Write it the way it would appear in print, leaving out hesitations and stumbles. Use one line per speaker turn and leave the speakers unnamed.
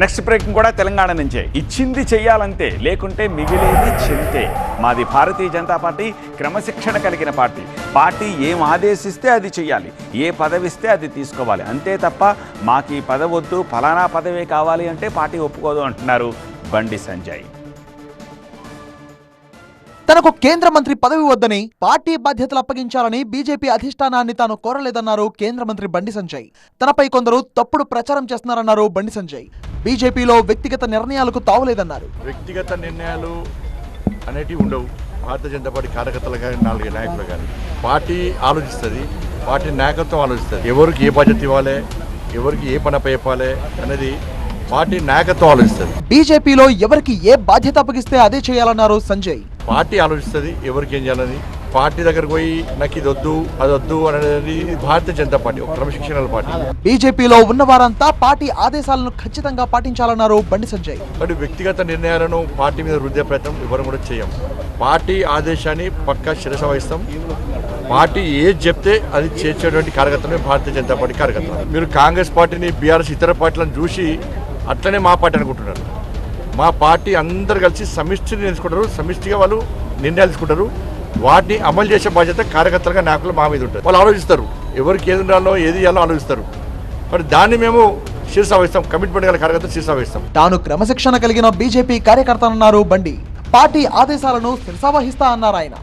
Next breaking కూడా తెలంగాణ నుంచే. ఇచ్చింది చెయ్యాలంతే, లేకుంటే మిగిలేది చింతే. మాది భారతీయ జనతా పార్టీ క్రమశిక్షణ కలిగిన పార్టీ. పార్టీ ఏం ఆదేశిస్తే అది చెయ్యాలి, ఏ పదవి ఇస్తే అది తీసుకోవాలి, అంతే తప్ప మాకు ఈ పదవి వద్దు, ఫలానా పదవే కావాలి అంటే పార్టీ ఒప్పుకోదు అంటున్నారు బండి సంజయ్.
తనకు కేంద్ర మంత్రి పదవి వద్దని, పార్టీ బాధ్యతలు అప్పగించాలని బీజేపీ అధిష్టానాన్ని తాను కోరలేదన్నారు కేంద్ర మంత్రి బండి సంజయ్. తనపై కొందరు తప్పుడు ప్రచారం చేస్తున్నారన్నారు బండి సంజయ్. బీజేపీలో వ్యక్తిగత నిర్ణయాలకు తావులేదన్నారు.
వ్యక్తిగత నిర్ణయాలు అనేటివి ఉండవు. భారతీయ జనతా పార్టీ కార్యకర్తలు కానీ, నాలుగు నాయకులు కానీ పార్టీ ఆలోచిస్తుంది, పార్టీ నాయకత్వం ఆలోచిస్తుంది. ఎవరికి ఏ బాధ్యత ఇవ్వాలి, ఎవరికి ఏ పని చెప్పాలి అనేది పార్టీ నాయకత్వం ఆలోచిస్తుంది.
బీజేపీలో ఎవరికి ఏ బాధ్యత అప్పగిస్తే అదే చేయాలన్నారు సంజయ్.
పార్టీ ఆలోచిస్తుంది ఎవరికి ఏం చేయాలని. పార్టీ దగ్గరకు పోయి నాకు ఇది వద్దు అది వద్దు అనేది భారతీయ జనతా పార్టీ ఒక క్రమశిక్షణ పార్టీ.
బీజేపీలో ఉన్న వారంతా పార్టీ ఆదేశాలను ఖచ్చితంగా పాటించాలన్నారు బండి సంజయ్.
కాబట్టి వ్యక్తిగత నిర్ణయాలను పార్టీ మీద రుద్దే ప్రయత్నం ఎవరు కూడా చేయం. పార్టీ ఆదేశాన్ని పక్కా శిరస వహిస్తాం. పార్టీ ఏది చెప్తే అది చేసేటువంటి కార్యకర్తలే భారతీయ జనతా పార్టీ కార్యకర్తలు. మీరు కాంగ్రెస్ పార్టీని, బీఆర్ఎస్ ఇతర పార్టీలను చూసి అట్లనే మా పార్టీ అనుకుంటున్నారు. మా పార్టీ అందరు కలిసి సమిష్టిని తీసుకుంటారు, సమిష్టిగా వాళ్ళు నిర్ణయాలు తీసుకుంటారు. వాటిని అమలు చేసే బాధ్యత కార్యకర్తలుగా నాయకులు మా మీద ఉంటుంది. వాళ్ళు ఆలోచిస్తారు ఎవరికి ఏది ఉండాలో ఏది చేయాలో ఆలోచిస్తారు. మరి దాన్ని మేము శిరస వహిస్తాం. కమిట్మెంట్ గల కార్యకర్తలు శిరస వహిస్తాం.
తాను క్రమశిక్షణ కలిగిన బీజేపీ కార్యకర్తనన్నారు బండి. పార్టీ ఆదేశాలను శిరసావహిస్తా అన్నారు ఆయన.